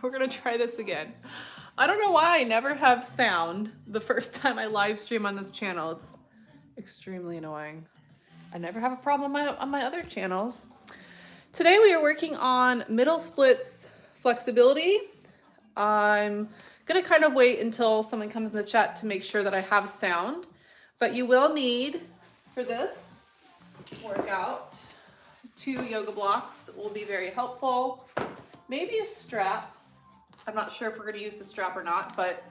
We're gonna try this again. I don't know why I never have sound the first time I live stream on this channel. It's extremely annoying. I never have a problem on my other channels. Today we are working on middle splits flexibility. I'm gonna kind of wait until someone comes in the chat to make sure that I have sound, but you will need, for this workout, 2 yoga blocks. It will be very helpful. Maybe a strap. I'm not sure if we're gonna use the strap or not, but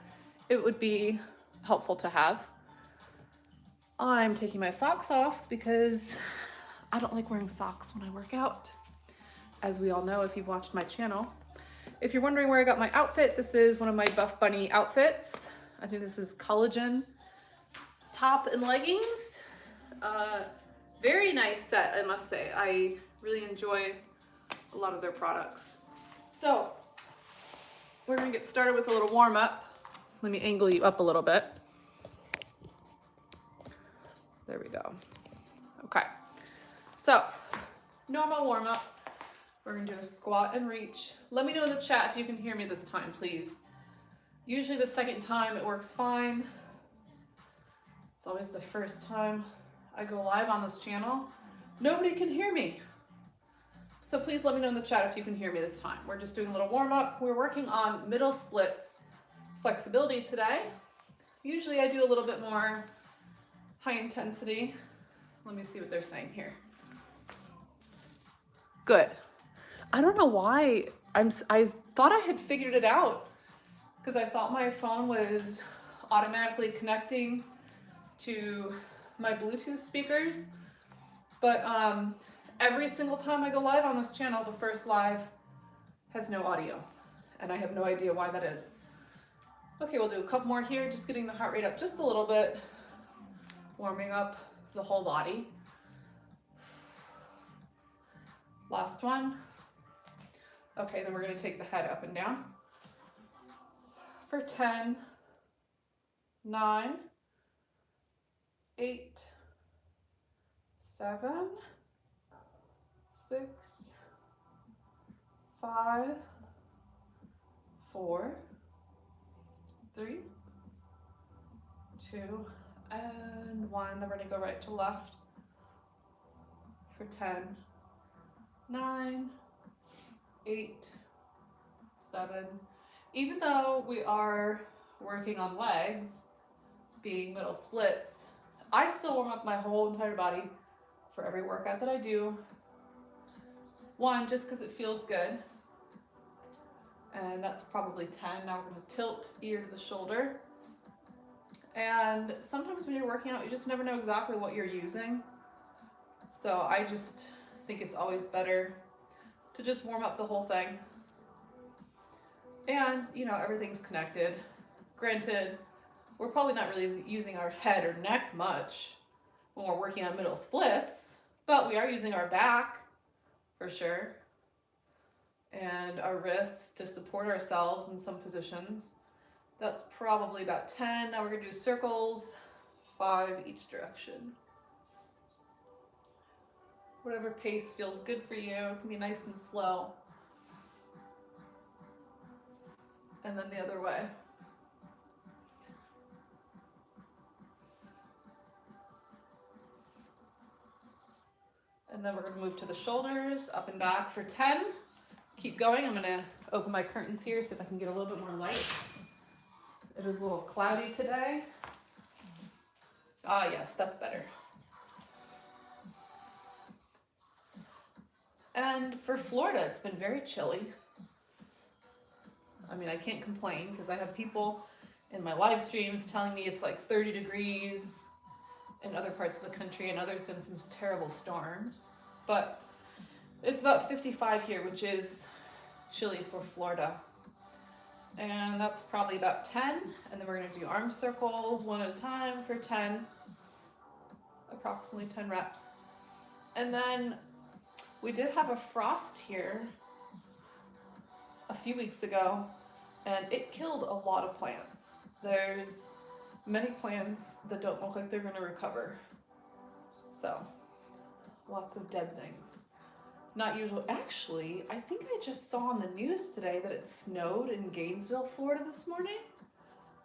it would be helpful to have. I'm taking my socks off because I don't like wearing socks when I work out, as we all know if you've watched my channel. If you're wondering where I got my outfit, this is one of my Buff Bunny outfits. I think this is collagen top and leggings. Very nice set, I must say. I really enjoy a lot of their products. So we're gonna get started with a little warm up. Let me angle you up a little bit. There we go. Okay, so normal warm up. We're gonna do a squat and reach. Let me know in the chat if you can hear me this time, please. Usually the second time it works fine. It's always the first time I go live on this channel. Nobody can hear me. So please let me know in the chat if you can hear me this time. We're just doing a little warm up. We're working on middle splits flexibility today. Usually I do a little bit more high intensity. Let me see what they're saying here. Good. I don't know why I thought I had figured it out because I thought my phone was automatically connecting to my Bluetooth speakers, but every single time I go live on this channel, the first live has no audio, and I have no idea why that is. Okay, we'll do a couple more here, just getting the heart rate up just a little bit, warming up the whole body. Last one. Okay, then we're gonna take the head up and down for 10, 9, 8, 7, 6, 5, 4, 3, 2, and 1. Then we're gonna go right to left for 10, 9, 8, 7. Even though we are working on legs, being middle splits, I still warm up my whole entire body for every workout that I do. One, just because it feels good. And that's probably 10. Now we're going to tilt ear to the shoulder. And sometimes when you're working out, you just never know exactly what you're using. So I just think it's always better to just warm up the whole thing. And, you know, everything's connected. Granted, we're probably not really using our head or neck much when we're working on middle splits, but we are using our back for sure, and our wrists to support ourselves in some positions. That's probably about 10. Now we're gonna do circles, 5 each direction. Whatever pace feels good for you. It can be nice and slow. And then the other way. And then we're gonna move to the shoulders, up and back for 10. Keep going. I'm gonna open my curtains here, see if I can get a little bit more light. It is a little cloudy today. Ah, yes, that's better. And for Florida, it's been very chilly. I mean, I can't complain because I have people in my live streams telling me it's like 30 degrees in other parts of the country. I know there's been some terrible storms, but it's about 55 here, which is chilly for Florida. And that's probably about 10. And then we're gonna do arm circles one at a time for 10, approximately 10 reps. And then we did have a frost here a few weeks ago, and it killed a lot of plants. There's many plants that don't look like they're gonna recover. So, lots of dead things. Not usual. Actually, I think I just saw on the news today that it snowed in Gainesville, Florida this morning.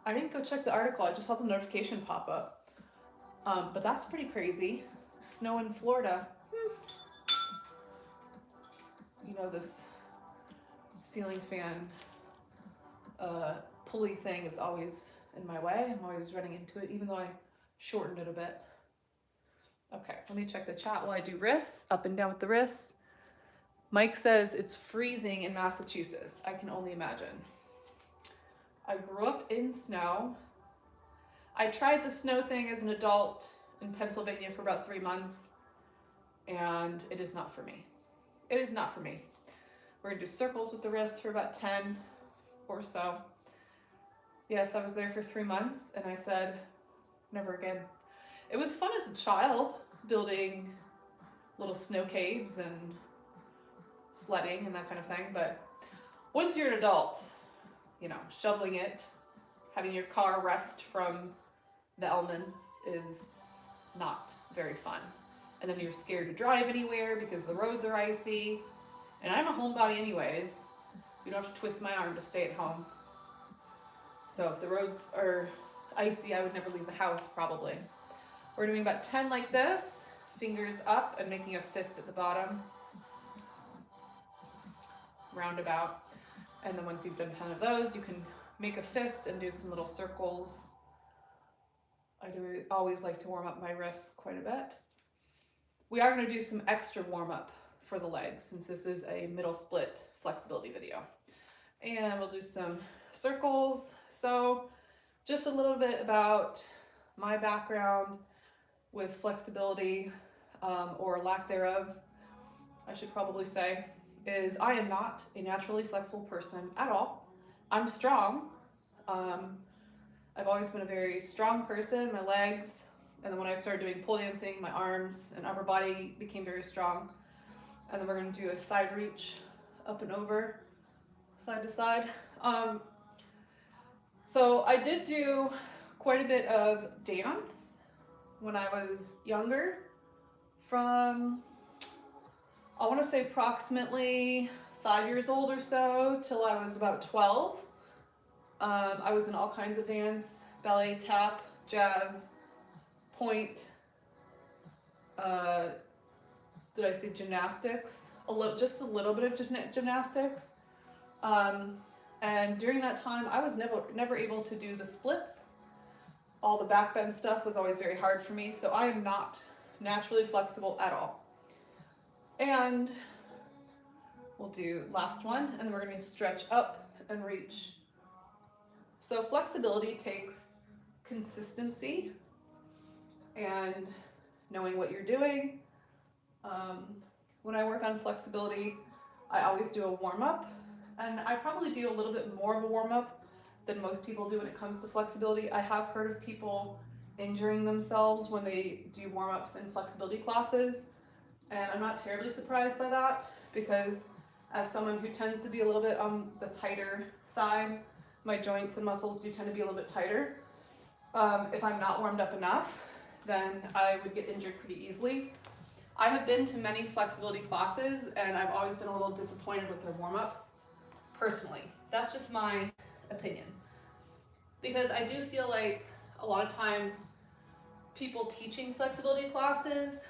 I didn't go check the article. I just saw the notification pop up. But that's pretty crazy. Snow in Florida. You know, this ceiling fan pulley thing is always in my way. I'm always running into it, even though I shortened it a bit. Okay, let me check the chat while I do wrists, up and down with the wrists. Mike says it's freezing in Massachusetts. I can only imagine. I grew up in snow. I tried the snow thing as an adult in Pennsylvania for about 3 months, and it is not for me. It is not for me. We're gonna do circles with the wrists for about 10 or so. Yes, I was there for 3 months, and I said, never again. It was fun as a child, building little snow caves and sledding and that kind of thing, but once you're an adult, you know, shoveling it, having your car rest from the elements is not very fun. And then you're scared to drive anywhere because the roads are icy. And I'm a homebody anyways. You don't have to twist my arm to stay at home. So if the roads are icy, I would never leave the house probably. We're doing about 10 like this, fingers up and making a fist at the bottom. Roundabout. And then once you've done 10 of those, you can make a fist and do some little circles. I do always like to warm up my wrists quite a bit. We are going to do some extra warm up for the legs since this is a middle split flexibility video. And we'll do some circles. So just a little bit about my background with flexibility or lack thereof, I should probably say, is I am not a naturally flexible person at all. I'm strong. I've always been a very strong person, my legs, and then when I started doing pole dancing, my arms and upper body became very strong. And then we're going to do a side reach, up and over, side to side. So I did do quite a bit of dance when I was younger, from I want to say approximately 5 years old or so till I was about 12. I was in all kinds of dance, ballet, tap, jazz, point, did I say gymnastics? Just a little bit of gymnastics. And during that time, I was never able to do the splits. All the back bend stuff was always very hard for me, so I am not naturally flexible at all. And we'll do last one, and then we're going to stretch up and reach. So flexibility takes consistency and knowing what you're doing. When I work on flexibility, I always do a warm-up, and I probably do a little bit more of a warm-up than most people do when it comes to flexibility. I have heard of people injuring themselves when they do warm-ups in flexibility classes, and I'm not terribly surprised by that because as someone who tends to be a little bit on the tighter side, my joints and muscles do tend to be a little bit tighter. If I'm not warmed up enough, then I would get injured pretty easily. I have been to many flexibility classes and I've always been a little disappointed with their warm-ups, personally. That's just my opinion. Because I do feel like a lot of times people teaching flexibility classes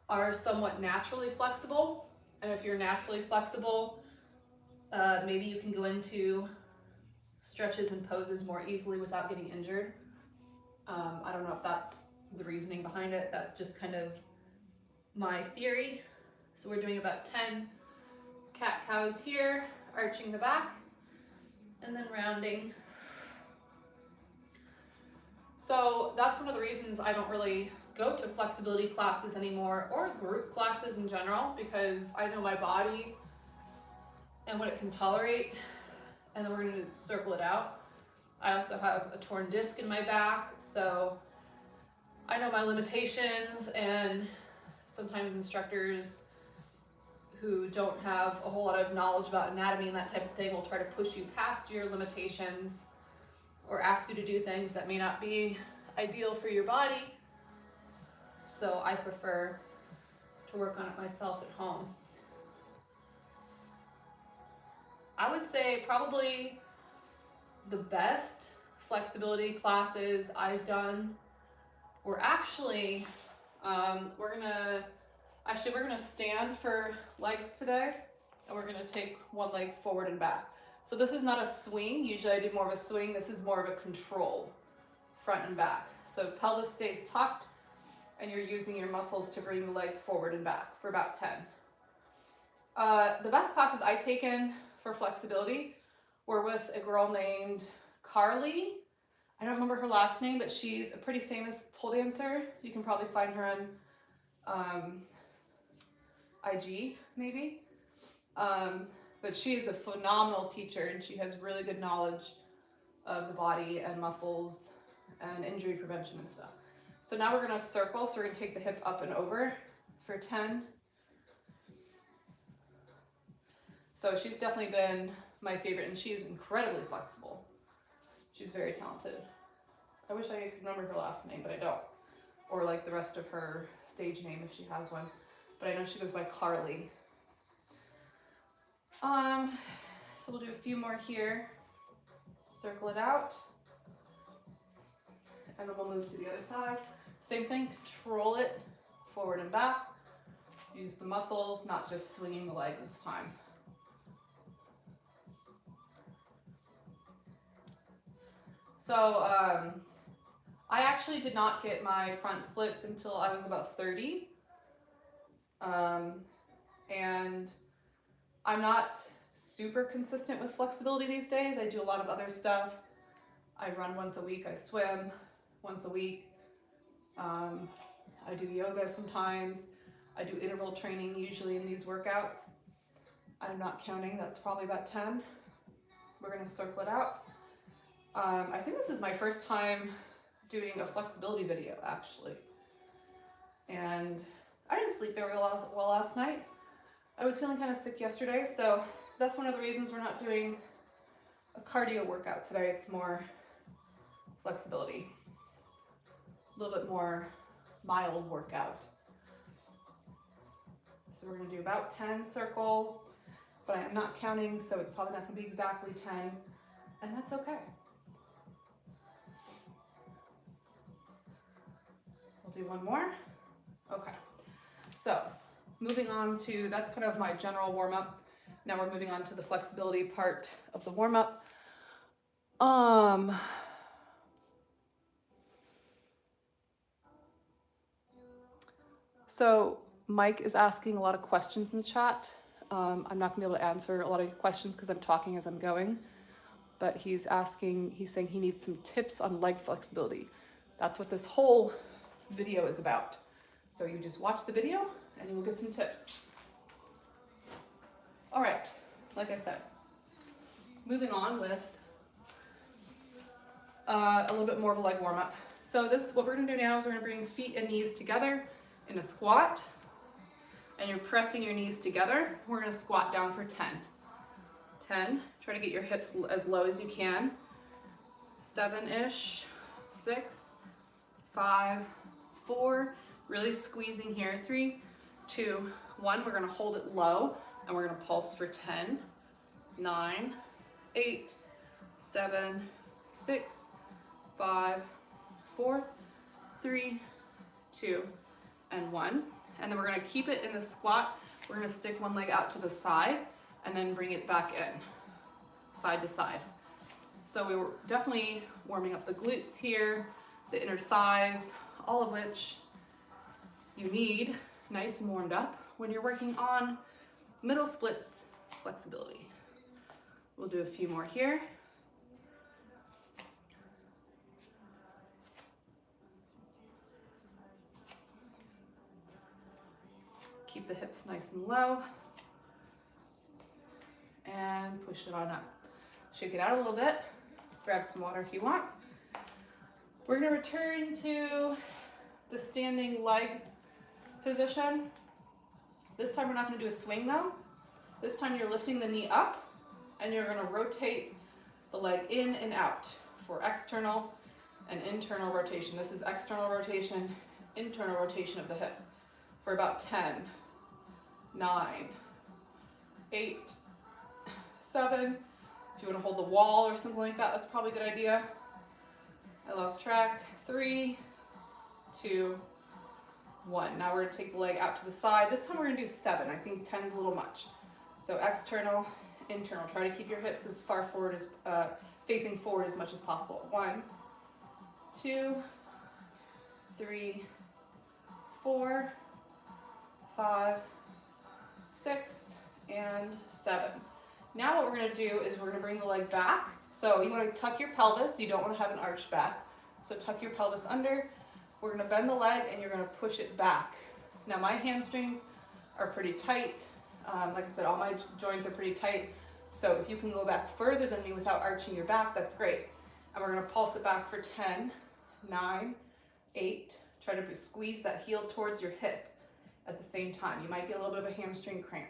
are somewhat naturally flexible. And if you're naturally flexible, maybe you can go into stretches and poses more easily without getting injured. I don't know if that's the reasoning behind it. That's just kind of my theory. So we're doing about 10 cat-cows here, arching the back, and then rounding. So that's one of the reasons I don't really go to flexibility classes anymore, or group classes in general, because I know my body and what it can tolerate, and then we're going to circle it out. I also have a torn disc in my back, so I know my limitations, and sometimes instructors who don't have a whole lot of knowledge about anatomy and that type of thing will try to push you past your limitations or ask you to do things that may not be ideal for your body. So I prefer to work on it myself at home. I would say probably the best flexibility classes I've done were actually, we're gonna stand for legs today, and we're gonna take one leg forward and back. So this is not a swing. Usually I do more of a swing. This is more of a control, front and back. So pelvis stays tucked, and you're using your muscles to bring the leg forward and back for about 10. The best classes I've taken for flexibility were with a girl named Carly. I don't remember her last name, but she's a pretty famous pole dancer. You can probably find her on IG, maybe. But she is a phenomenal teacher, and she has really good knowledge of the body and muscles and injury prevention and stuff. So now we're gonna circle, so we're gonna take the hip up and over for 10. So she's definitely been my favorite, and she's incredibly flexible. She's very talented. I wish I could remember her last name, but I don't. Or like the rest of her stage name if she has one. But I know she goes by Carly. So we'll do a few more here. Circle it out. And then we'll move to the other side. Same thing, control it forward and back. Use the muscles, not just swinging the leg this time. So I actually did not get my front splits until I was about 30. And I'm not super consistent with flexibility these days. I do a lot of other stuff. I run once a week, I swim once a week. I do yoga sometimes. I do interval training usually in these workouts. I'm not counting, that's probably about 10. We're gonna circle it out. I think this is my first time doing a flexibility video actually. And I didn't sleep very well last night. I was feeling kind of sick yesterday, so that's one of the reasons we're not doing a cardio workout today. It's more flexibility. A little bit more mild workout. So we're gonna do about 10 circles, but I am not counting, so it's probably not gonna be exactly 10, and that's okay. We'll do one more. Okay, so moving on to, that's kind of my general warm-up. Now we're moving on to the flexibility part of the warm-up. So Mike is asking a lot of questions in the chat. I'm not gonna be able to answer a lot of your questions because I'm talking as I'm going, but he's saying he needs some tips on leg flexibility. That's what this whole video is about. So you just watch the video and you will get some tips. All right, like I said, moving on with a little bit more of a leg warm up. So what we're gonna do now is we're gonna bring feet and knees together in a squat, and you're pressing your knees together. We're gonna squat down for 10. 10, try to get your hips as low as you can. 7-ish, 6, 5, 4, really squeezing here. 3, 2, 1, we're gonna hold it low, and we're gonna pulse for 10, 9, 8, 7, 6, 5, 4, 3, 2, and 1. And then we're gonna keep it in the squat. We're gonna stick one leg out to the side and then bring it back in, side to side. So we were definitely warming up the glutes here, the inner thighs, all of which you need nice and warmed up when you're working on middle splits flexibility. We'll do a few more here. Keep the hips nice and low and push it on up. Shake it out a little bit. Grab some water if you want. We're gonna return to the standing leg position. This time we're not gonna do a swing though. This time you're lifting the knee up and you're gonna rotate the leg in and out for external and internal rotation. This is external rotation, internal rotation of the hip for about 10 9, 8, 7. If you want to hold the wall or something like that, that's probably a good idea. I lost track. 3, 2, 1. Now we're going to take the leg out to the side. This time we're going to do 7. I think 10 is a little much. So external, internal. Try to keep your hips as far forward as, facing forward as much as possible. 1, 2, 3, 4, 5, 6, and 7. Now what we're going to do is we're going to bring the leg back. So you want to tuck your pelvis. You don't want to have an arched back. So tuck your pelvis under. We're going to bend the leg and you're going to push it back. Now my hamstrings are pretty tight. Like I said, all my joints are pretty tight. So if you can go back further than me without arching your back, that's great. And we're going to pulse it back for 10, 9, 8. Try to squeeze that heel towards your hip at the same time. You might get a little bit of a hamstring cramp.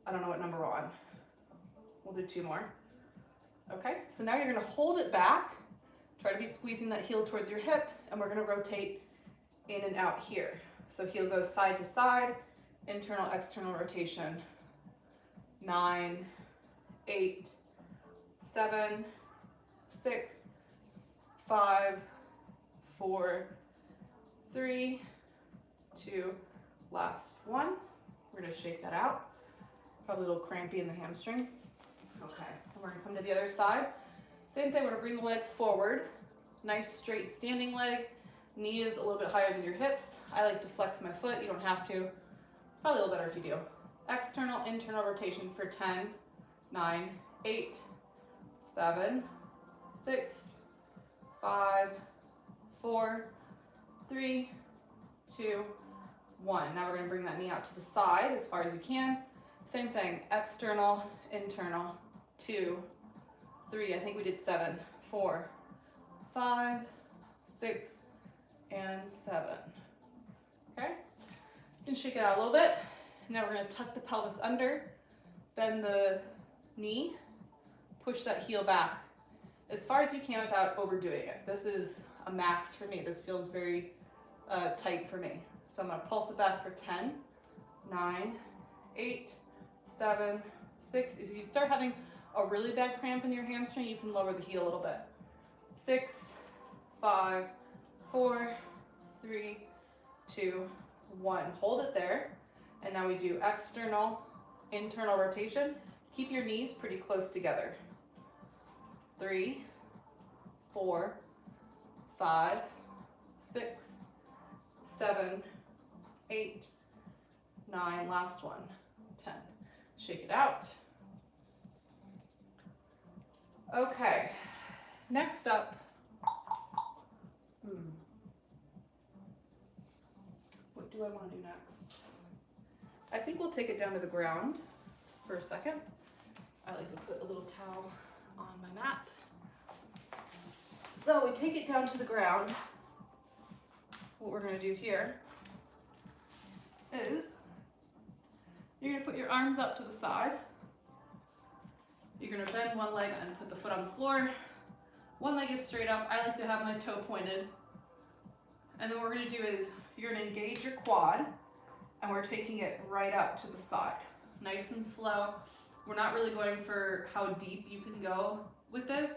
I don't know what number we're on. We'll do 2 more. Okay, so now you're going to hold it back. Try to be squeezing that heel towards your hip, and we're going to rotate in and out here. So heel goes side to side, internal, external rotation. 9, 8, 7, 6, 5, 4, 3, 2, last 1. We're going to shake that out. Probably a little crampy in the hamstring. Okay, and we're going to come to the other side. Same thing, we're going to bring the leg forward. Nice straight standing leg. Knee is a little bit higher than your hips. I like to flex my foot. You don't have to. It's probably a little better if you do. External, internal rotation for 10, 9, 8, 7, 6, 5, 4, 3, 2, 1. Now we're going to bring that knee out to the side as far as you can. Same thing, external, internal, 2, 3, I think we did 7, 4, 5, 6, and 7. Okay, you can shake it out a little bit. Now we're going to tuck the pelvis under, bend the knee, push that heel back as far as you can without overdoing it. This is a max for me. This feels very tight for me. So I'm going to pulse it back for 10, 9, 8, 7, 6. If you start having a really bad cramp in your hamstring, you can lower the heel a little bit. 6, 5, 4, 3, 2, 1. Hold it there. And now we do external, internal rotation. Keep your knees pretty close together. 3, 4, 5, 6, 7, 8, 9, last one, 10. Shake it out. Okay, next up, what do I want to do next? I think we'll take it down to the ground for a second. I like to put a little towel on my mat. So we take it down to the ground. What we're going to do here is you're going to put your arms up to the side. You're going to bend one leg and put the foot on the floor. One leg is straight up. I like to have my toe pointed. And then what we're going to do is you're going to engage your quad, and we're taking it right up to the side. Nice and slow. We're not really going for how deep you can go with this,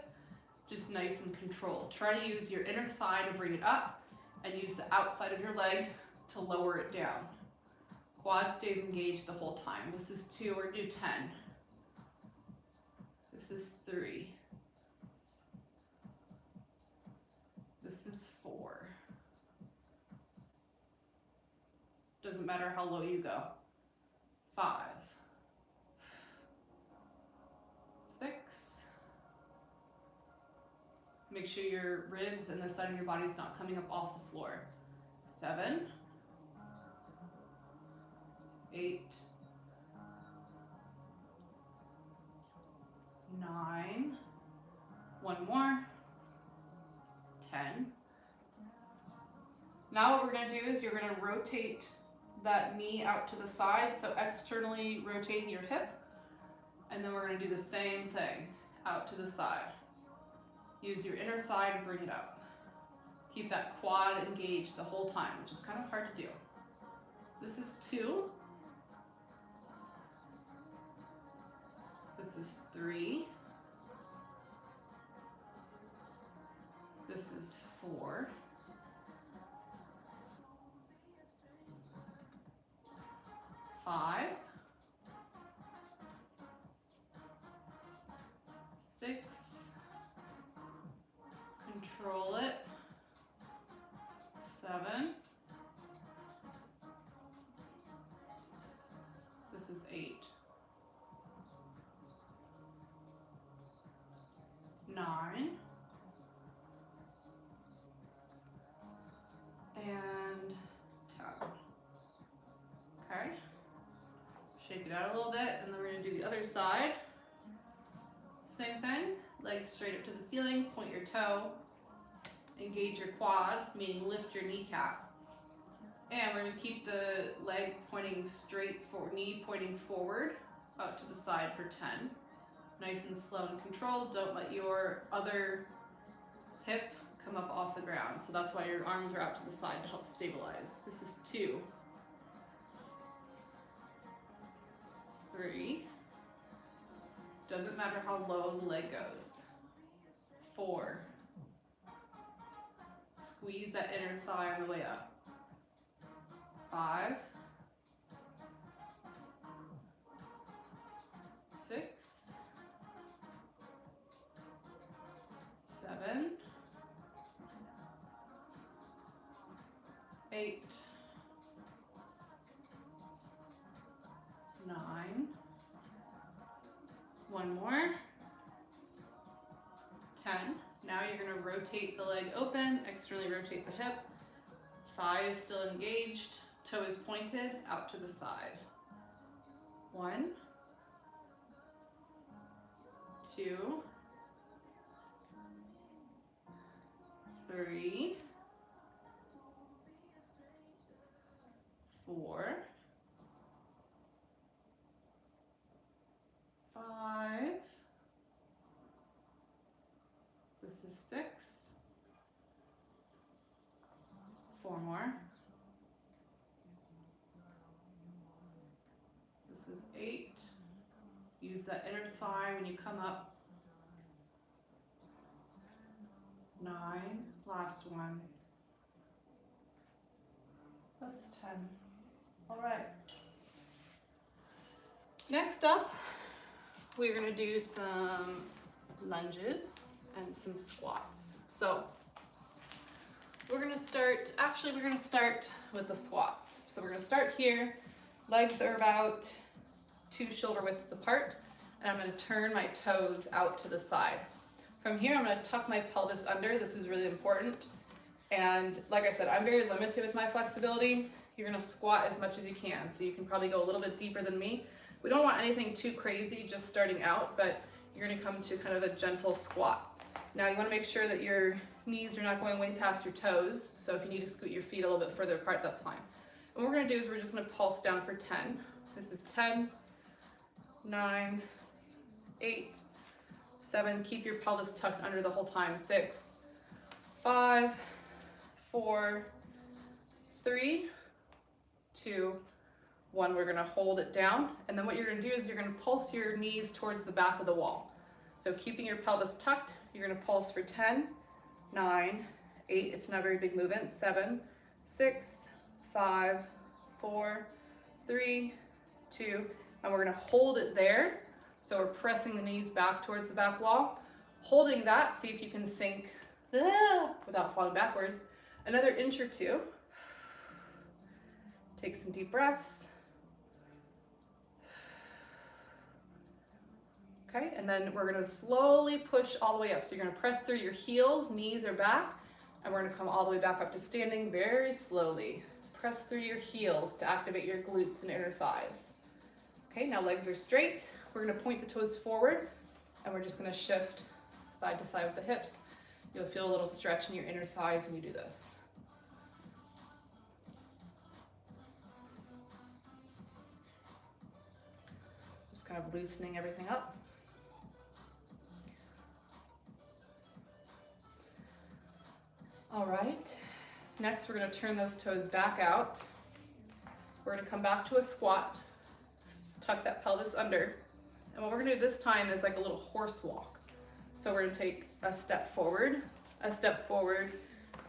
just nice and controlled. Try to use your inner thigh to bring it up and use the outside of your leg to lower it down. Quad stays engaged the whole time. This is 2, we're gonna do 10. This is 3. This is 4. Doesn't matter how low you go. 5. 6. Make sure your ribs and the side of your body is not coming up off the floor. 7. 8. 9. One more. 10. Now what we're going to do is you're going to rotate that knee out to the side, so externally rotating your hip, and then we're going to do the same thing out to the side. Use your inner thigh to bring it up. Keep that quad engaged the whole time, which is kind of hard to do. This is 2. is 3. This is 4. 5. 6. Control it. 7. This is 8. 9. And 10. Okay. Shake it out a little bit, and then we're going to do the other side. Same thing, legs straight up to the ceiling, point your toe, engage your quad, meaning lift your kneecap. And we're going to keep the leg pointing straight forward, knee pointing forward, out to the side for 10. Nice and slow and controlled. Don't let your other hip come up off the ground. So that's why your arms are out to the side to help stabilize. This is 2. 3. Doesn't matter how low the leg goes. 4. Squeeze that inner thigh on the way up. 5. 6. 7. 8. 9. One more. 10. Now you're going to rotate the leg open, externally rotate the hip. Thigh is still engaged, toe is pointed out to the side. 1, 2, 3, 4, 5. This is 6. 4 more. This is 8. Use that inner thigh when you come up. 9. Last one. That's 10. All right. Next up, we're going to do some lunges and some squats. So we're going to start with the squats. So we're going to start here. Legs are about 2 shoulder widths apart, and I'm going to turn my toes out to the side. From here, I'm going to tuck my pelvis under. This is really important. And like I said, I'm very limited with my flexibility. You're going to squat as much as you can. So you can probably go a little bit deeper than me. We don't want anything too crazy just starting out, but you're going to come to kind of a gentle squat. Now you want to make sure that your knees are not going way past your toes. So if you need to scoot your feet a little bit further apart, that's fine. And what we're going to do is we're just going to pulse down for 10. This is 10, 9, 8, 7. Keep your pelvis tucked under the whole time. 6, 5, 4, 3, 2, 1. We're going to hold it down. And then what you're going to do is you're going to pulse your knees towards the back of the wall. So keeping your pelvis tucked, you're going to pulse for 10, 9, 8. It's not a very big movement. 7, 6, 5, 4, 3, 2. And we're going to hold it there. So we're pressing the knees back towards the back wall. Holding that, see if you can sink without falling backwards. Another inch or 2. Take some deep breaths. Okay, and then we're going to slowly push all the way up. So you're going to press through your heels, knees are back, and we're going to come all the way back up to standing very slowly. Press through your heels to activate your glutes and inner thighs. Okay, now legs are straight. We're going to point the toes forward, and we're just going to shift side to side with the hips. You'll feel a little stretch in your inner thighs when you do this. Just kind of loosening everything up. All right, next we're going to turn those toes back out. We're going to come back to a squat, tuck that pelvis under, And what we're gonna do this time is like a little horse walk. So we're gonna take a step forward, a step forward,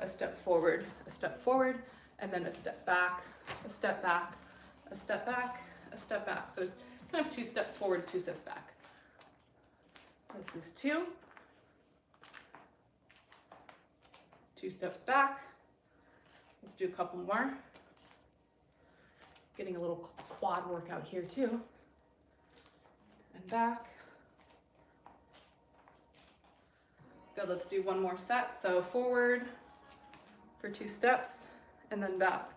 a step forward, a step forward, and then a step back, a step back, a step back, a step back. So it's kind of 2 steps forward, 2 steps back. This is 2. 2 steps back. Let's do a couple more. Getting a little quad workout here too. And back. Good, let's do one more set. So forward for 2 steps, and then back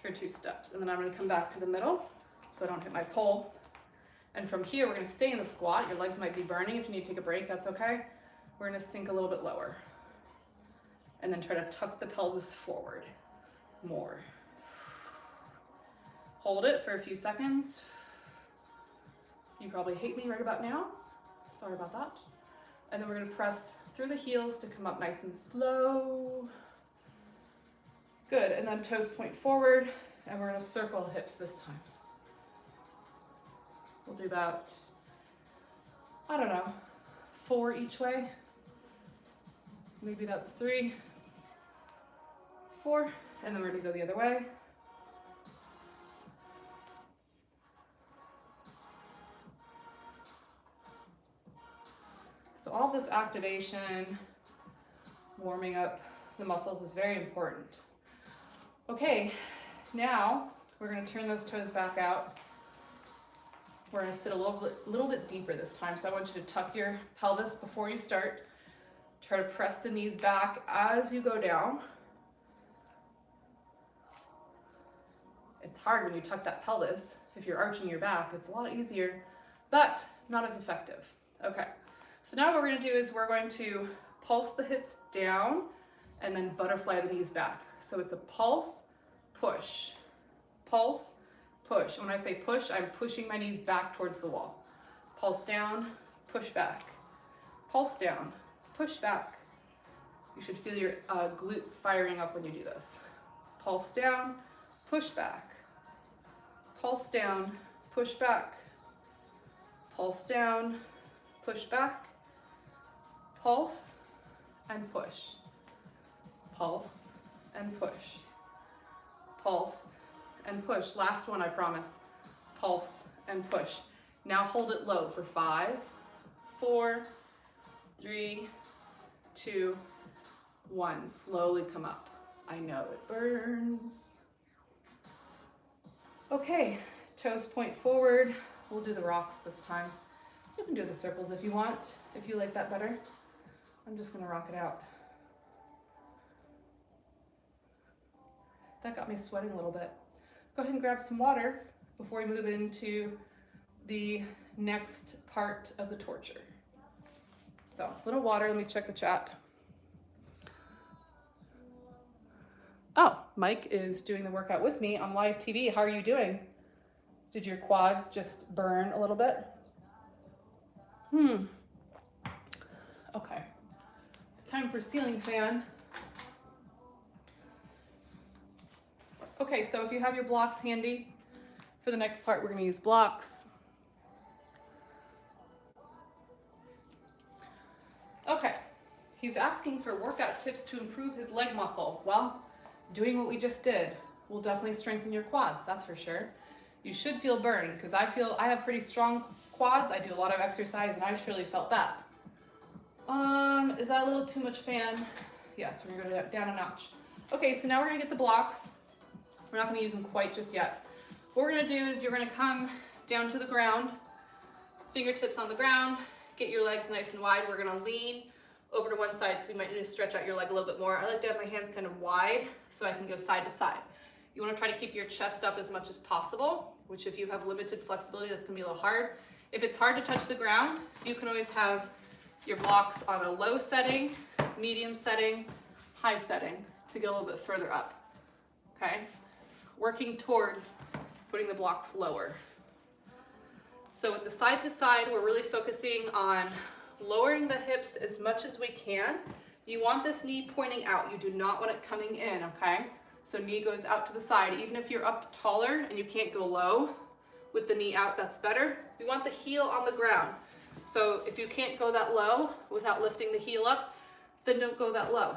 for 2 steps. And then I'm gonna come back to the middle so I don't hit my pole. And from here, we're gonna stay in the squat. Your legs might be burning. If you need to take a break, that's okay. We're gonna sink a little bit lower. And then try to tuck the pelvis forward more. Hold it for a few seconds. You probably hate me right about now. Sorry about that. And then we're gonna press through the heels to come up nice and slow. Good, and then toes point forward, and we're gonna circle hips this time. We'll do about, I don't know, 4 each way. Maybe that's 3, 4, and then we're gonna go the other way. So all this activation, warming up the muscles is very important. Okay, now we're gonna turn those toes back out. We're gonna sit a little bit deeper this time. So I want you to tuck your pelvis before you start. Try to press the knees back as you go down. It's hard when you tuck that pelvis. If you're arching your back, it's a lot easier, but not as effective. Okay, so now what we're gonna do is we're going to pulse the hips down and then butterfly the knees back. So it's a pulse, push, pulse, push. And when I say push, I'm pushing my knees back towards the wall. Pulse down, push back. Pulse down, push back. You should feel your glutes firing up when you do this. Pulse down, push back. Pulse down, push back. Pulse down, push back. Pulse and push. Pulse and push. Pulse and push. Last one, I promise. Pulse and push. Now hold it low for 5, 4, 3, 2, 1. Slowly come up. I know it burns. Okay, toes point forward. We'll do the rocks this time. You can do the circles if you want, if you like that better. I'm just gonna rock it out. That got me sweating a little bit. Go ahead and grab some water before we move into the next part of the torture. So, a little water, let me check the chat. Oh, Mike is doing the workout with me on live TV. How are you doing? Did your quads just burn a little bit? Okay. It's time for ceiling fan. Okay, so if you have your blocks handy, for the next part, we're gonna use blocks. Okay, he's asking for workout tips to improve his leg muscle. Well, doing what we just did will definitely strengthen your quads, that's for sure. You should feel burn, because I have pretty strong quads. I do a lot of exercise, and I surely felt that. Is that a little too much fan? Yes, we're gonna go down a notch. Okay, so now we're gonna get the blocks. We're not gonna use them quite just yet. What we're gonna do is you're gonna come down to the ground, fingertips on the ground, get your legs nice and wide. We're gonna lean over to one side, so you might need to stretch out your leg a little bit more. I like to have my hands kind of wide so I can go side to side. You wanna try to keep your chest up as much as possible, which if you have limited flexibility, that's gonna be a little hard. If it's hard to touch the ground, you can always have your blocks on a low setting, medium setting, high setting to get a little bit further up, okay? Working towards putting the blocks lower. So with the side to side, we're really focusing on lowering the hips as much as we can. You want this knee pointing out. You do not want it coming in, okay? So knee goes out to the side. Even if you're up taller and you can't go low, with the knee out, that's better. We want the heel on the ground. So if you can't go that low without lifting the heel up, then don't go that low.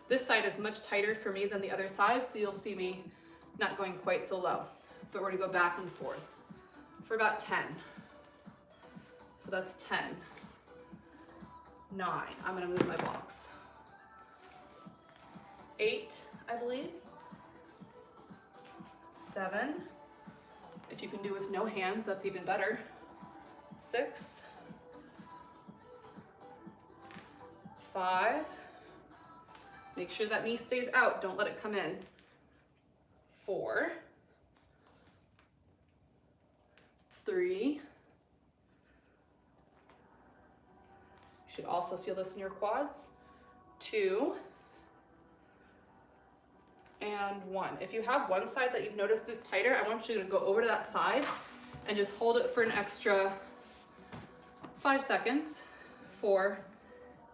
This side is much tighter for me than the other side, so you'll see me not going quite so low. But we're gonna go back and forth for about 10. So that's 10, 9, I'm gonna move my blocks. 8, I believe. 7, if you can do with no hands, that's even better. 6, 5, make sure that knee stays out, don't let it come in. 4, 3, you should also feel this in your quads. 2, and 1. If you have one side that you've noticed is tighter, I want you to go over to that side and just hold it for an extra 5 seconds. 4,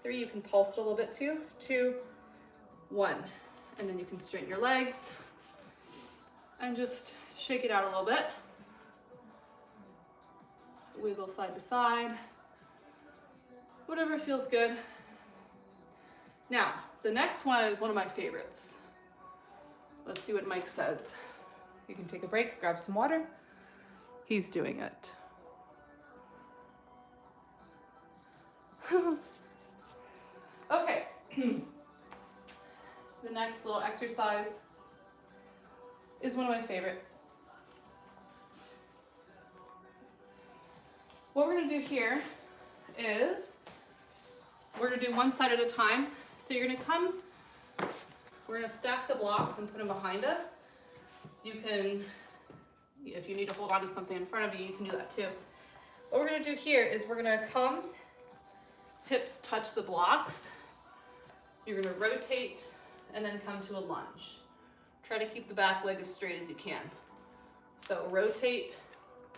3, you can pulse it a little bit too. 2, 1, and then you can straighten your legs and just shake it out a little bit. Wiggle side to side, whatever feels good. Now, the next one is one of my favorites. Let's see what Mike says. You can take a break, grab some water. He's doing it. Okay. The next little exercise is one of my favorites. What we're gonna do here is we're gonna do one side at a time. So you're gonna come, we're gonna stack the blocks and put them behind us. You can, if you need to hold on to something in front of you, you can do that too. What we're gonna do here is we're gonna come, hips touch the blocks. You're gonna rotate and then come to a lunge. Try to keep the back leg as straight as you can. So rotate,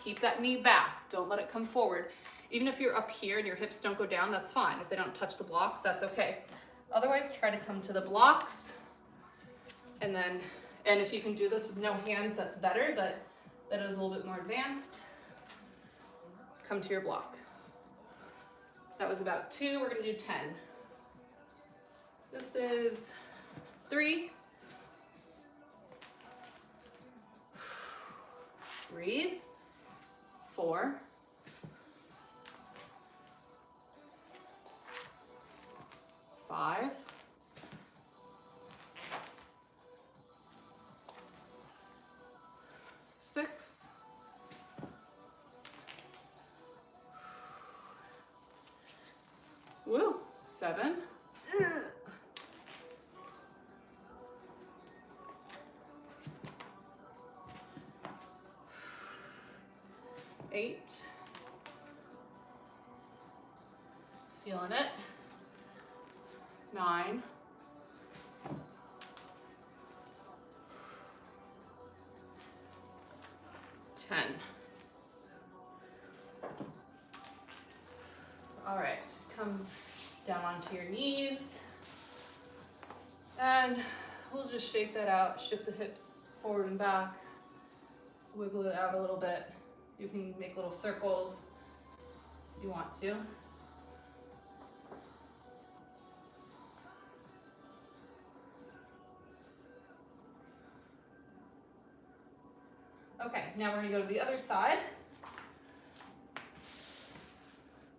keep that knee back, don't let it come forward. Even if you're up here and your hips don't go down, that's fine. If they don't touch the blocks, that's okay. Otherwise, try to come to the blocks. And if you can do this with no hands, that's better, but that is a little bit more advanced. Come to your block. That was about 2, we're gonna do 10. This is 3. Breathe. 4. 5. 6. 7. 8. Feeling it. 9. 10. All right, come down onto your knees. And we'll just shake that out, shift the hips forward and back, wiggle it out a little bit. You can make little circles if you want to. Okay, now we're gonna go to the other side.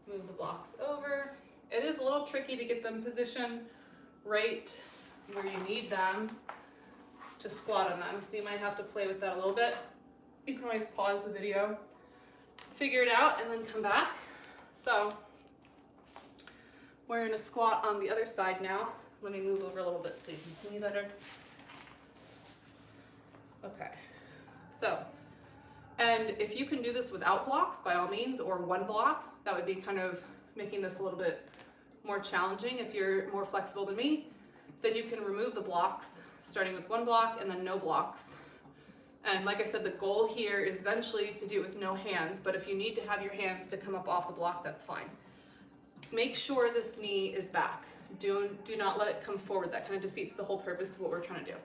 Move the blocks over. It is a little tricky to get them positioned right where you need them to squat on them, so you might have to play with that a little bit. You can always pause the video, figure it out, and then come back. So we're gonna squat on the other side now. Let me move over a little bit so you can see me better. Okay, so, and if you can do this without blocks, by all means, or one block, that would be kind of making this a little bit more challenging. If you're more flexible than me, then you can remove the blocks, starting with one block and then no blocks. And like I said, the goal here is eventually to do it with no hands, but if you need to have your hands to come up off the block, that's fine. Make sure this knee is back. Do not let it come forward. That kind of defeats the whole purpose of what we're trying to do.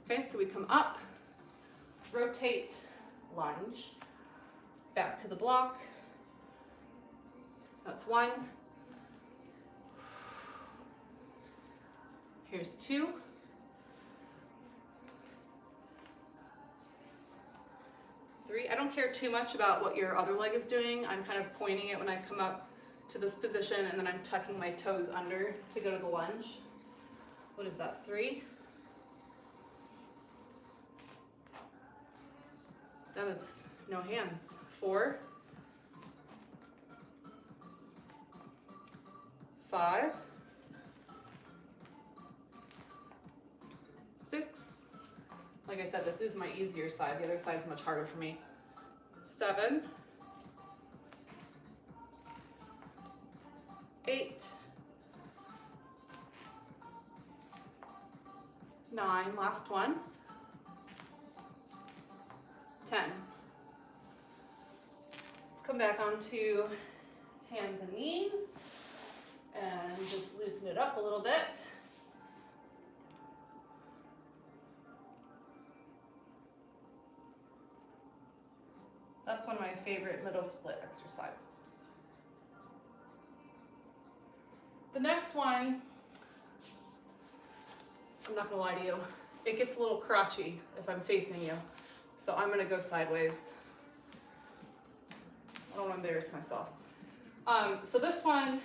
Okay, so we come up, rotate, lunge. Back to the block. That's 1. Here's 2. 3. I don't care too much about what your other leg is doing. I'm kind of pointing it when I come up to this position, and then I'm tucking my toes under to go to the lunge. What is that, 3? That was no hands. 4. 5. 6. Like I said, this is my easier side. The other side's much harder for me. 7. 8. 9. Last one. 10. Let's come back onto hands and knees and just loosen it up a little bit. That's one of my favorite middle split exercises. The next one, I'm not gonna lie to you, it gets a little crotchy if I'm facing you. So I'm gonna go sideways. I don't wanna embarrass myself. So this one,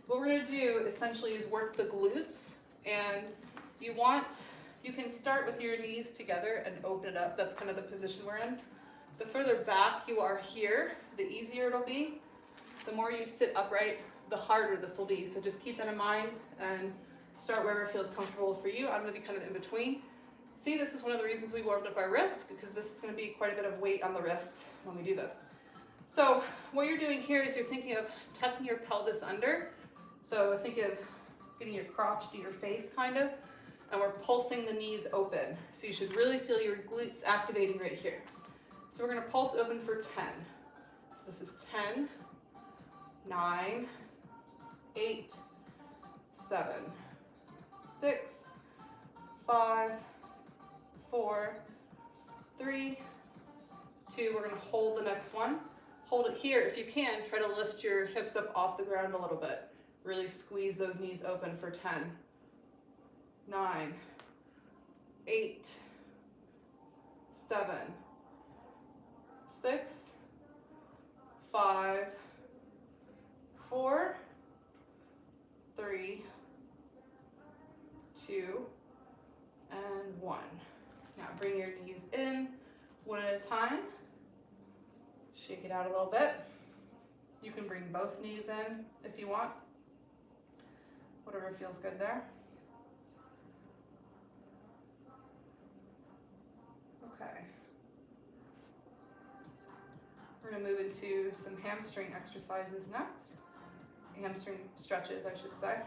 what we're gonna do essentially is work the glutes, and you can start with your knees together and open it up. That's kind of the position we're in. The further back you are here, the easier it'll be. The more you sit upright, the harder this will be. So just keep that in mind and start wherever feels comfortable for you. I'm gonna be kind of in between. See, this is one of the reasons we warmed up our wrists, because this is gonna be quite a bit of weight on the wrists when we do this. So what you're doing here is you're thinking of tucking your pelvis under. So think of getting your crotch to your face kind of, and we're pulsing the knees open. So you should really feel your glutes activating right here. So we're gonna pulse open for 10. So this is 10, 9, 8, 7, 6, 5, 4, 3, 2. We're gonna hold the next one. Hold it here. If you can, try to lift your hips up off the ground a little bit. Really squeeze those knees open for 10, 9, 8, 7, 6, 5, 4, 3, 2, and 1. Now bring your knees in one at a time. Shake it out a little bit. You can bring both knees in if you want. Whatever feels good there. Okay. We're going to move into some hamstring exercises next. Hamstring stretches, I should say.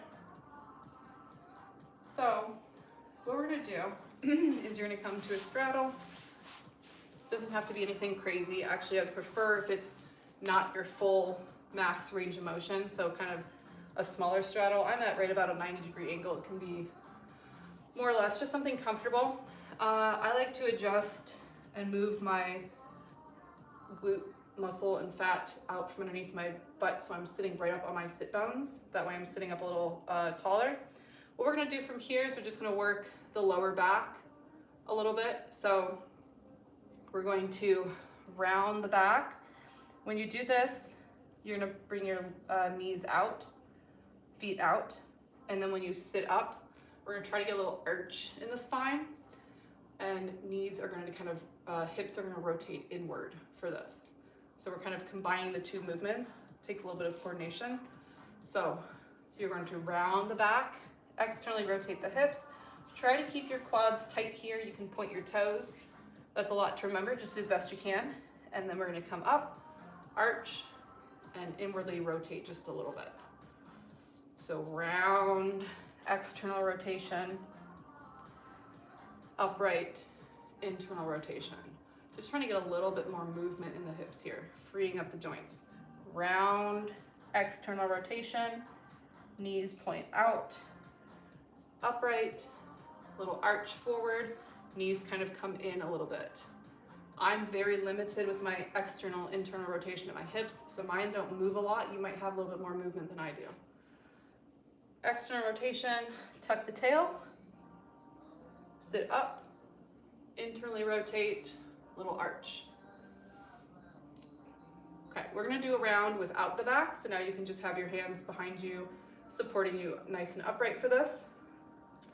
So, what we're going to do is you're going to come to a straddle. Doesn't have to be anything crazy. Actually, I'd prefer if it's not your full max range of motion, so kind of a smaller straddle. I'm at right about a 90-degree angle. It can be more or less just something comfortable. I like to adjust and move my glute muscle and fat out from underneath my butt, so I'm sitting right up on my sit bones. That way I'm sitting up a little taller. What we're gonna do from here is we're just gonna work the lower back a little bit. So we're going to round the back. When you do this, you're gonna bring your knees out, feet out, and then when you sit up, we're gonna try to get a little arch in the spine, and knees are gonna kind of, hips are gonna rotate inward for this. So we're kind of combining the two movements. Takes a little bit of coordination. So you're going to round the back, externally rotate the hips. Try to keep your quads tight here. You can point your toes. That's a lot to remember. Just do the best you can. And then we're going to come up, arch, and inwardly rotate just a little bit. So round, external rotation, upright, internal rotation. Just trying to get a little bit more movement in the hips here, freeing up the joints. Round, external rotation, knees point out, upright, little arch forward, knees kind of come in a little bit. I'm very limited with my external, internal rotation of my hips, so mine don't move a lot. You might have a little bit more movement than I do. External rotation, tuck the tail, sit up, internally rotate, little arch. Okay, we're gonna do a round without the back, so now you can just have your hands behind you, supporting you nice and upright for this.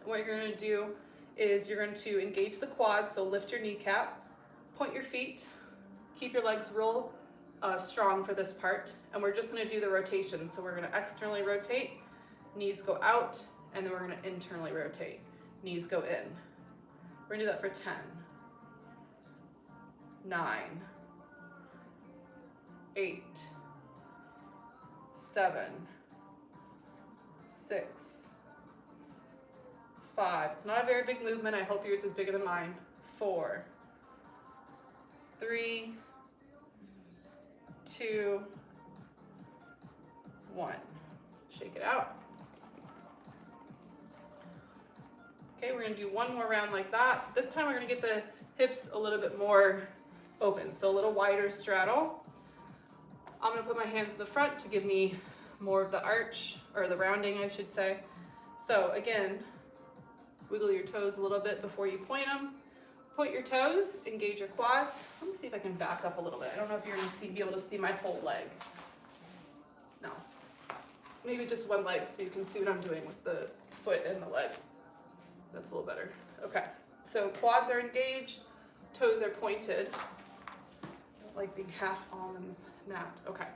What you're gonna do is you're going to engage the quads, so lift your kneecap, point your feet, keep your legs real strong for this part, and we're just gonna do the rotation. So we're gonna externally rotate, knees go out, and then we're gonna internally rotate, knees go in. We're gonna do that for 10, 9, 8, 7, 6, 5. It's not a very big movement. I hope yours is bigger than mine. 4, 3, 2, 1. Shake it out. Okay, we're gonna do one more round like that. This time we're gonna get the hips a little bit more open, so a little wider straddle. I'm gonna put my hands in the front to give me more of the arch, or the rounding, I should say. So again, wiggle your toes a little bit before you point them. Point your toes, engage your quads. Let me see if I can back up a little bit. I don't know if you're gonna be able to see my whole leg. No. Maybe just one leg so you can see what I'm doing with the foot and the leg. That's a little better. Okay, so quads are engaged, toes are pointed. I don't like being half on the mat. Okay,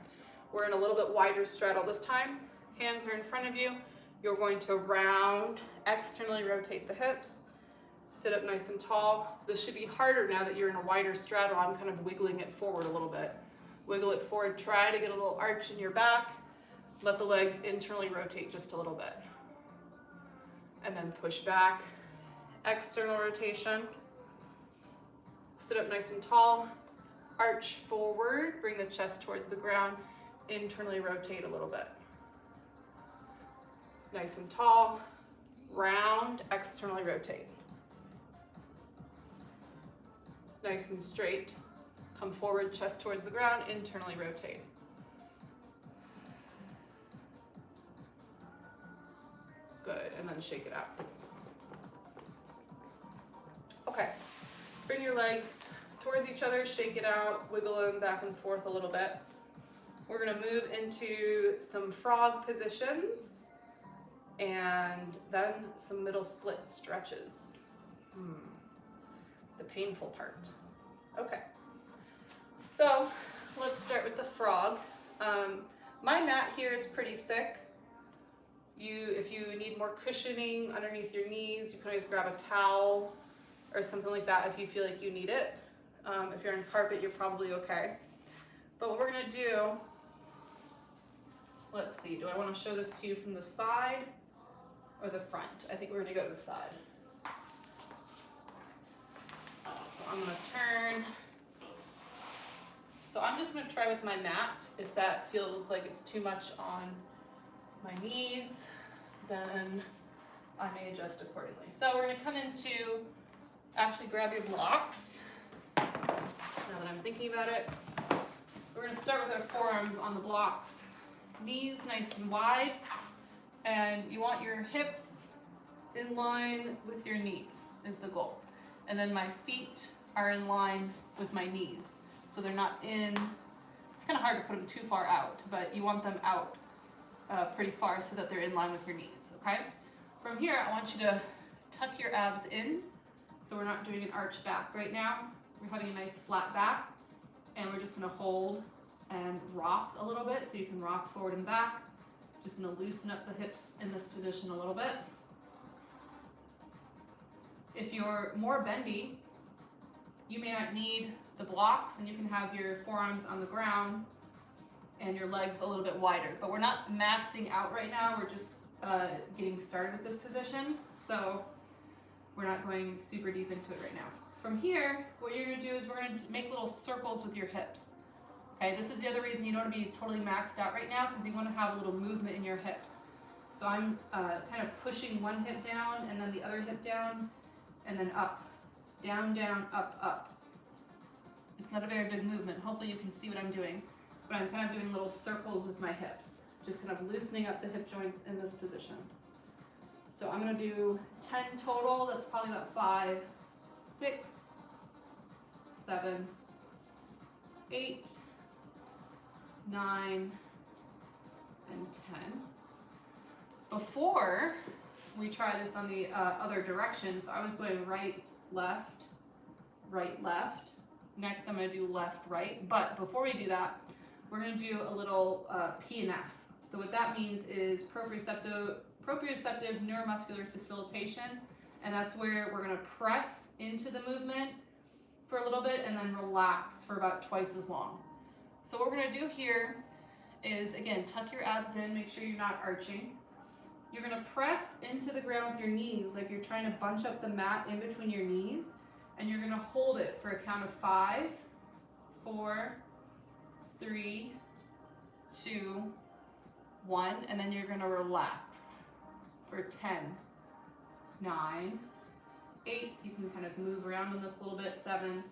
we're in a little bit wider straddle this time. Hands are in front of you. You're going to round, externally rotate the hips, sit up nice and tall. This should be harder now that you're in a wider straddle. I'm kind of wiggling it forward a little bit. Wiggle it forward, try to get a little arch in your back. Let the legs internally rotate just a little bit. And then push back, external rotation. Sit up nice and tall, arch forward, bring the chest towards the ground, internally rotate a little bit. Nice and tall, round, externally rotate. Nice and straight, come forward, chest towards the ground, internally rotate. Good, and then shake it out. Okay, bring your legs towards each other, shake it out, wiggle them back and forth a little bit. We're gonna move into some frog positions and then some middle split stretches. The painful part. Okay, so let's start with the frog. My mat here is pretty thick. If you need more cushioning underneath your knees, you can always grab a towel or something like that if you feel like you need it. If you're on carpet, you're probably okay. But what we're gonna do, let's see, do I wanna show this to you from the side or the front? I think we're gonna go to the side. So I'm gonna turn. So I'm just gonna try with my mat. If that feels like it's too much on my knees, then I may adjust accordingly. So we're gonna come into, actually grab your blocks. Now that I'm thinking about it, we're gonna start with our forearms on the blocks. Knees nice and wide, and you want your hips in line with your knees is the goal. And then my feet are in line with my knees. So they're not in, it's kind of hard to put them too far out, but you want them out pretty far so that they're in line with your knees, okay? From here, I want you to tuck your abs in. So we're not doing an arch back right now. We're having a nice flat back, and we're just gonna hold and rock a little bit so you can rock forward and back. Just gonna loosen up the hips in this position a little bit. If you're more bendy, you may not need the blocks, and you can have your forearms on the ground and your legs a little bit wider. But we're not maxing out right now, we're just getting started with this position. So we're not going super deep into it right now. From here, what you're gonna do is we're gonna make little circles with your hips. Okay, this is the other reason you don't wanna be totally maxed out right now, because you wanna have a little movement in your hips. So I'm kind of pushing one hip down and then the other hip down, and then up, down, down, up, up. It's not a very big movement. Hopefully you can see what I'm doing, but I'm kind of doing little circles with my hips, just kind of loosening up the hip joints in this position. So I'm gonna do 10 total. That's probably about 5, 6, 7, 8, 9, and 10. Before we try this on the other direction, so I was going right, left, right, left. Next I'm going to do left, right. But before we do that, we're going to do a little P and F. So what that means is proprioceptive neuromuscular facilitation, and that's where we're going to press into the movement for a little bit and then relax for about twice as long. So what we're going to do here is, again, tuck your abs in, make sure you're not arching. You're going to press into the ground with your knees like you're trying to bunch up the mat in between your knees, and you're going to hold it for a count of 5, 4, 3, 2, 1, and then you're going to relax for 10, 9, 8, you can kind of move around in this a little bit, 7,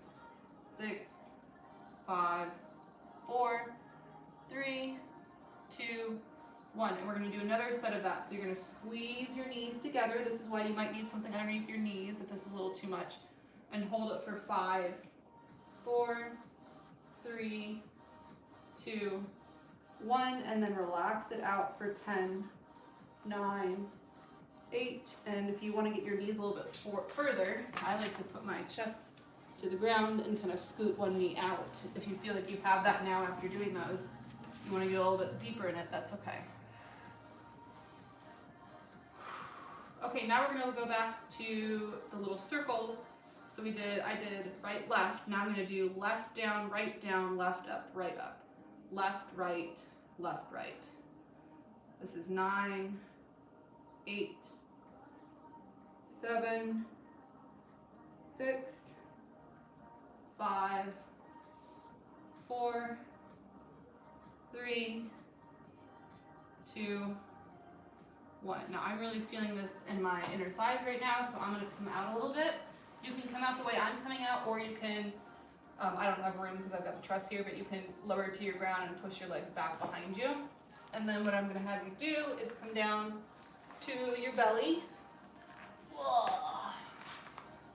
6, 5, 4, 3, 2, 1, and we're going to do another set of that. So you're going to squeeze your knees together. This is why you might need something underneath your knees if this is a little too much. And hold it for 5, 4, 3, 2, 1, and then relax it out for 10, 9, 8, and if you want to get your knees a little bit further, I like to put my chest to the ground and kind of scoot one knee out. If you feel like you have that now after doing those, you want to get a little bit deeper in it, that's okay. Okay, now we're going to go back to the little circles. So I did right, left. Now I'm going to do left, down, left, up, right, up. Left, right, left, right. This is 9, 8, 7, 6, 5, 4, 3, 2, 1. Now I'm really feeling this in my inner thighs right now, so I'm going to come out a little bit. You can come out the way I'm coming out, or you can, I don't have room because I've got the truss here, but you can lower to your ground and push your legs back behind you. And then what I'm going to have you do is come down to your belly.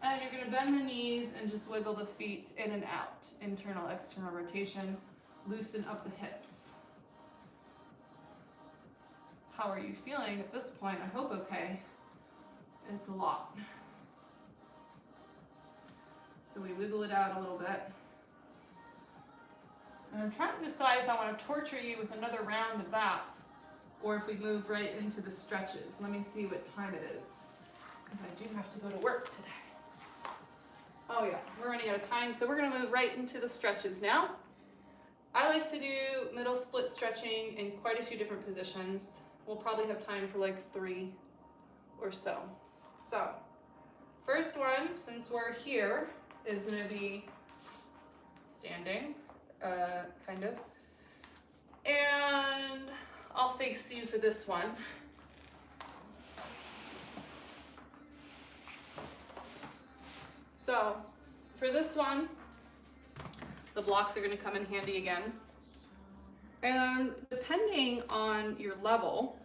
And you're going to bend the knees and just wiggle the feet in and out. Internal, external rotation. Loosen up the hips. How are you feeling at this point? I hope okay. It's a lot. So we wiggle it out a little bit. And I'm trying to decide if I want to torture you with another round of that, or if we move right into the stretches. Let me see what time it is, because I do have to go to work today. Oh yeah, we're running out of time, so we're going to move right into the stretches now. I like to do middle split stretching in quite a few different positions. We'll probably have time for like 3 or so. So, first one, since we're here, is going to be standing, kind of. And I'll face you for this one. So, for this one, the blocks are going to come in handy again. And depending on your level,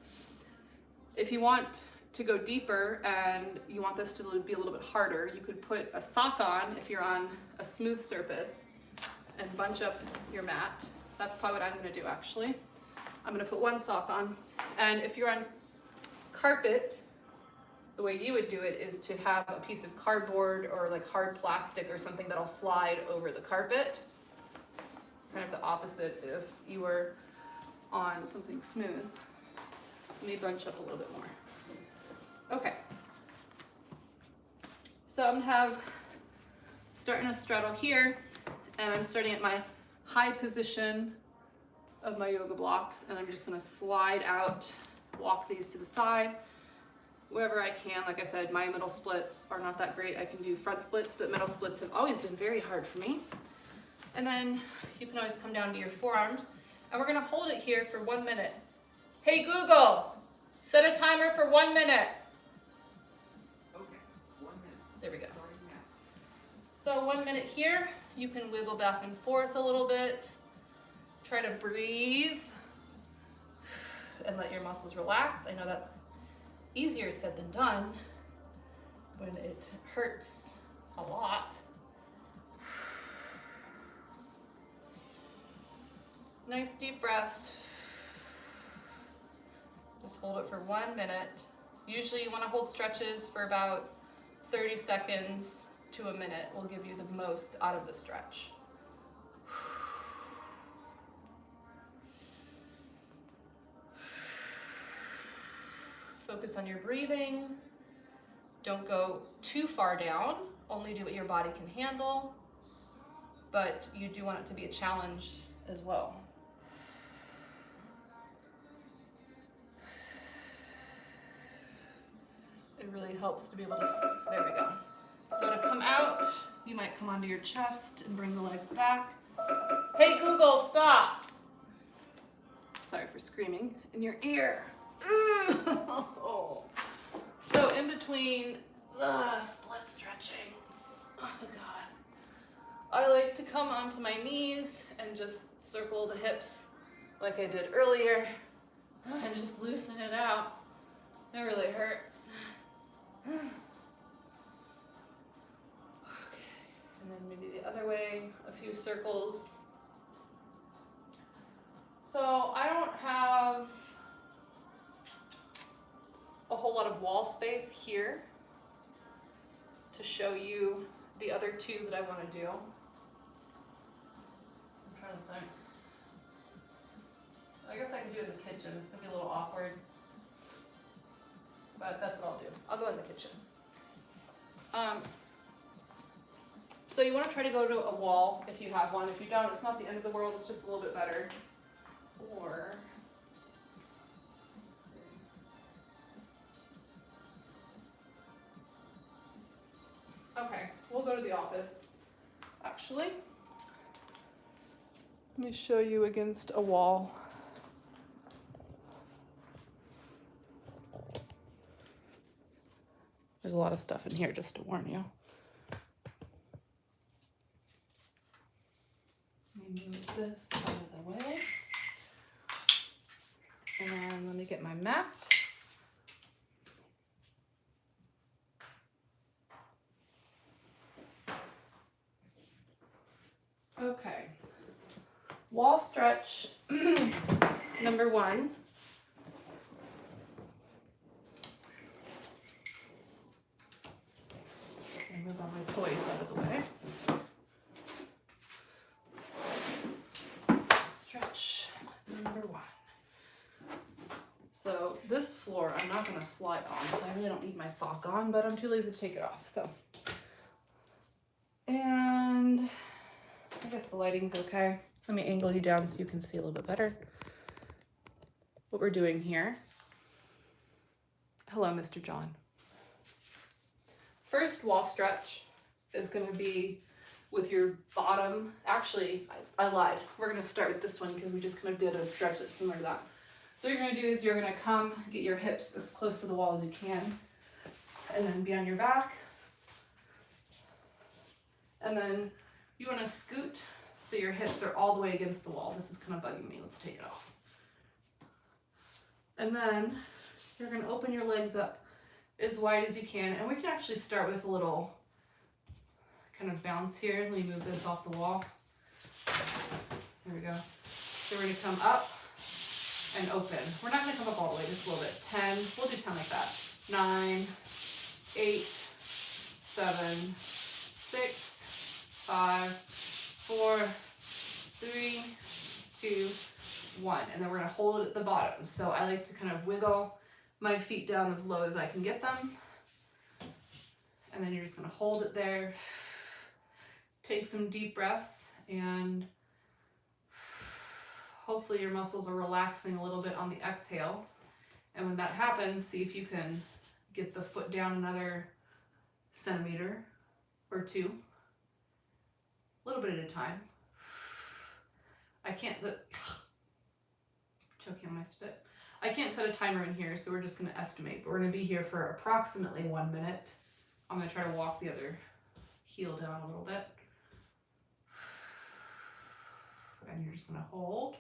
if you want to go deeper and you want this to be a little bit harder, you could put a sock on if you're on a smooth surface and bunch up your mat. That's probably what I'm going to do actually. I'm going to put one sock on. And if you're on carpet, the way you would do it is to have a piece of cardboard or like hard plastic or something that'll slide over the carpet. Kind of the opposite if you were on something smooth. Let me bunch up a little bit more. Okay. So I'm gonna starting a straddle here, and I'm starting at my high position of my yoga blocks, and I'm just gonna slide out, walk these to the side, wherever I can. Like I said, my middle splits are not that great. I can do front splits, but middle splits have always been very hard for me. And then you can always come down to your forearms, and we're gonna hold it here for 1 minute. Hey Google, set a timer for 1 minute. Okay, 1 minute. There we go. So 1 minute here, you can wiggle back and forth a little bit. Try to breathe and let your muscles relax. I know that's easier said than done when it hurts a lot. Nice deep breaths. Just hold it for 1 minute. Usually you want to hold stretches for about 30 seconds to a minute. Will give you the most out of the stretch. Focus on your breathing. Don't go too far down. Only do what your body can handle. But you do want it to be a challenge as well. It really helps to be able to, there we go. So to come out, you might come onto your chest and bring the legs back. Hey Google, stop! Sorry for screaming in your ear. So in between split stretching, oh God, I like to come onto my knees and just circle the hips like I did earlier and just loosen it out. It really hurts. Okay, and then maybe the other way, a few circles. So I don't have a whole lot of wall space here to show you the other two that I want to do. I'm trying to think. I guess I can do it in the kitchen. It's gonna be a little awkward, but that's what I'll do. I'll go in the kitchen. So you want to try to go to a wall if you have one. If you don't, it's not the end of the world. It's just a little bit better. Or okay, we'll go to the office. Actually, let me show you against a wall. There's a lot of stuff in here, just to warn you. Let me move this out of the way. And then let me get my mat. Okay. Wall stretch number 1. Move all my toys out of the way. Stretch number 1. So this floor I'm not going to slide on, so I really don't need my sock on, but I'm too lazy to take it off. So, and I guess the lighting's okay. Let me angle you down so you can see a little bit better what we're doing here. Hello, Mr. John. First wall stretch is going to be with your bottom. Actually, I lied. We're going to start with this one because we just kind of did a stretch that's similar to that. So what you're going to do is you're going to come, get your hips as close to the wall as you can, and then be on your back. And then you want to scoot so your hips are all the way against the wall. This is kind of bugging me. Let's take it off. And then you're going to open your legs up as wide as you can, and we can actually start with a little kind of bounce here. Let me move this off the wall. There we go. So we're going to come up and open. We're not going to come up all the way, just a little bit. 10, we'll do 10 like that. 9, 8, 7, 6, 5, 4, 3, 2, 1. And then we're going to hold it at the bottom. So I like to kind of wiggle my feet down as low as I can get them. And then you're just going to hold it there. Take some deep breaths, and hopefully your muscles are relaxing a little bit on the exhale. And when that happens, see if you can get the foot down another centimeter or 2. A little bit at a time. I can't choking on my spit. I can't set a timer in here, so we're just going to estimate. But we're going to be here for approximately 1 minute. I'm going to try to walk the other heel down a little bit. And you're just gonna hold.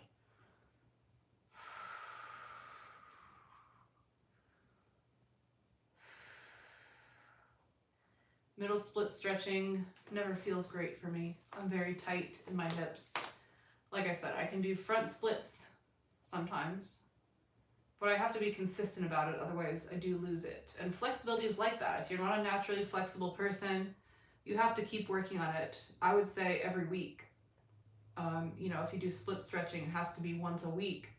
Middle split stretching never feels great for me. I'm very tight in my hips. Like I said, I can do front splits sometimes, but I have to be consistent about it, otherwise I do lose it. And flexibility is like that. If you're not a naturally flexible person, you have to keep working on it. I would say every week. You know, if you do split stretching, it has to be once a week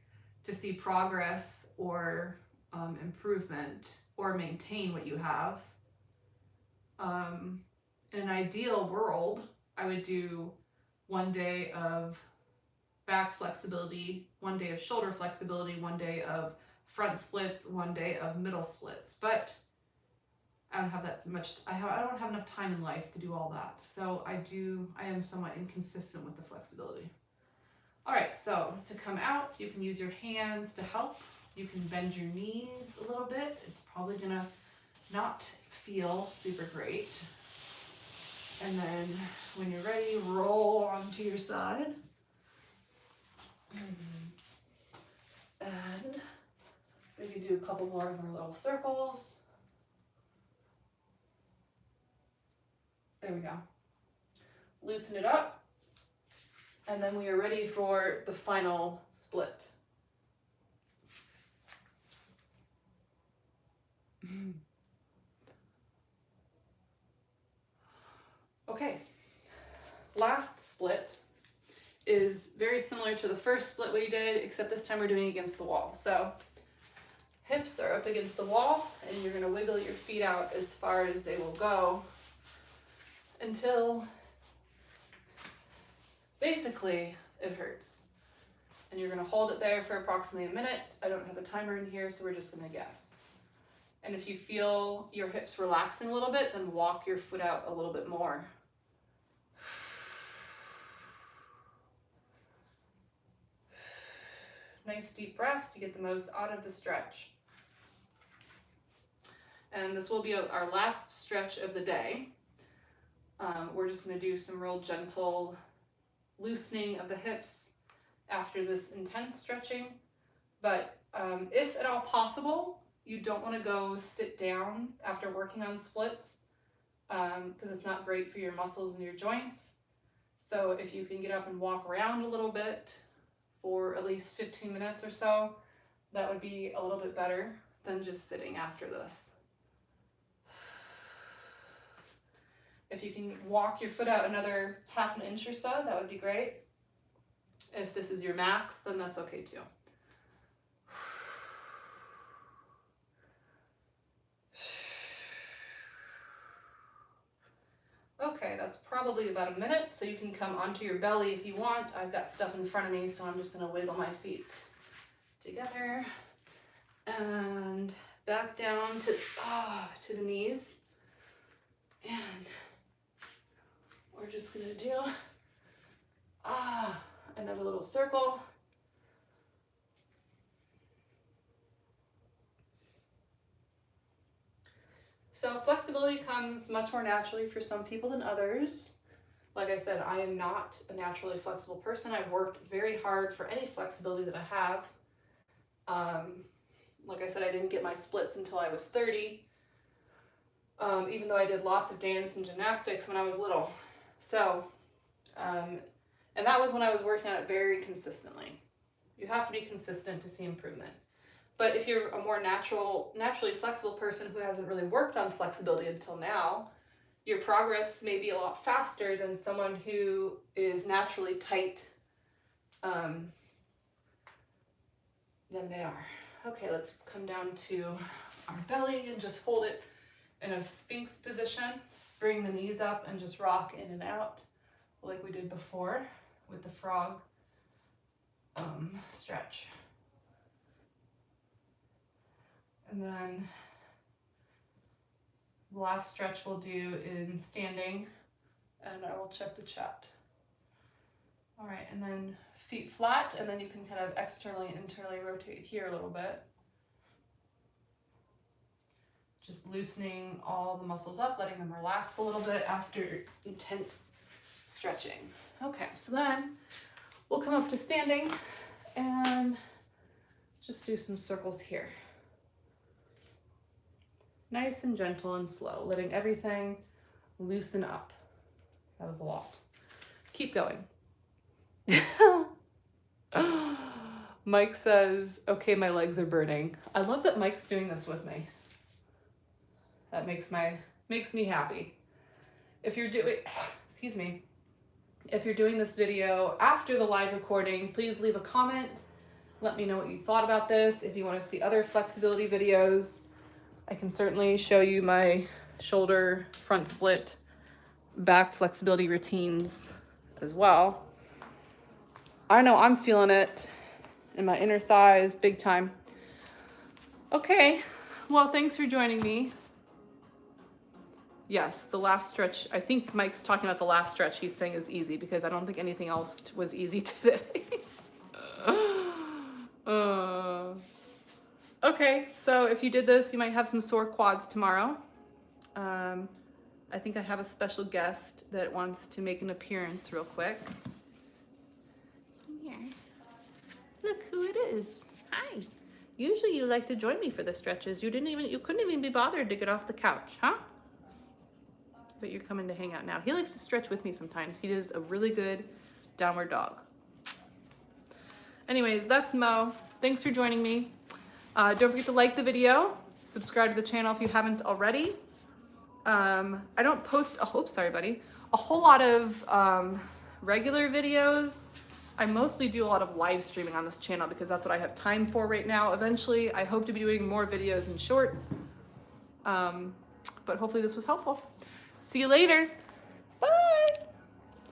to see progress or improvement or maintain what you have. In an ideal world, I would do 1 day of back flexibility, 1 day of shoulder flexibility, 1 day of front splits, 1 day of middle splits. But I don't have that much, I don't have enough time in life to do all that. So I am somewhat inconsistent with the flexibility. All right, so to come out, you can use your hands to help. You can bend your knees a little bit. It's probably gonna not feel super great. And then when you're ready, roll onto your side. And we can do a couple more of our little circles. There we go. Loosen it up. And then we are ready for the final split. Okay, last split is very similar to the first split we did, except this time we're doing it against the wall. So hips are up against the wall, and you're gonna wiggle your feet out as far as they will go until basically it hurts. And you're gonna hold it there for approximately a minute. I don't have a timer in here, so we're just gonna guess. And if you feel your hips relaxing a little bit, then walk your foot out a little bit more. Nice deep breaths to get the most out of the stretch. And this will be our last stretch of the day. We're just gonna do some real gentle loosening of the hips after this intense stretching. But if at all possible, you don't wanna go sit down after working on splits because it's not great for your muscles and your joints. So if you can get up and walk around a little bit for at least 15 minutes or so, that would be a little bit better than just sitting after this. If you can walk your foot out another half an inch or so, that would be great. If this is your max, then that's okay too. Okay, that's probably about a minute, so you can come onto your belly if you want. I've got stuff in front of me, so I'm just gonna wiggle my feet together and back down to the knees. And we're just gonna do another little circle. So flexibility comes much more naturally for some people than others. Like I said, I am not a naturally flexible person. I've worked very hard for any flexibility that I have. Like I said, I didn't get my splits until I was 30, even though I did lots of dance and gymnastics when I was little. So, and that was when I was working on it very consistently. You have to be consistent to see improvement. But if you're a more naturally flexible person who hasn't really worked on flexibility until now, your progress may be a lot faster than someone who is naturally tight than they are. Okay, let's come down to our belly and just hold it in a sphinx position. Bring the knees up and just rock in and out like we did before with the frog stretch. And then the last stretch we'll do in standing, and I will check the chat. All right, and then feet flat, and then you can kind of externally and internally rotate here a little bit. Just loosening all the muscles up, letting them relax a little bit after intense stretching. Okay, so then we'll come up to standing and just do some circles here. Nice and gentle and slow, letting everything loosen up. That was a lot. Keep going. Mike says, okay, my legs are burning. I love that Mike's doing this with me. That makes me happy. If you're doing, excuse me, if you're doing this video after the live recording, please leave a comment. Let me know what you thought about this. If you want to see other flexibility videos, I can certainly show you my shoulder, front split, back flexibility routines as well. I know I'm feeling it in my inner thighs big time. Okay, well, thanks for joining me. Yes, the last stretch, I think Mike's talking about the last stretch he's saying is easy because I don't think anything else was easy today. Okay, so if you did this, you might have some sore quads tomorrow. I think I have a special guest that wants to make an appearance real quick. Come here. Look who it is. Hi. Usually you like to join me for the stretches. You couldn't even be bothered to get off the couch, huh? But you're coming to hang out now. He likes to stretch with me sometimes. He does a really good downward dog. Anyways, that's Mo. Thanks for joining me. Don't forget to like the video, subscribe to the channel if you haven't already. I don't post a whole lot of regular videos. I mostly do a lot of live streaming on this channel because that's what I have time for right now. Eventually, I hope to be doing more videos and shorts. But hopefully this was helpful. See you later. Bye.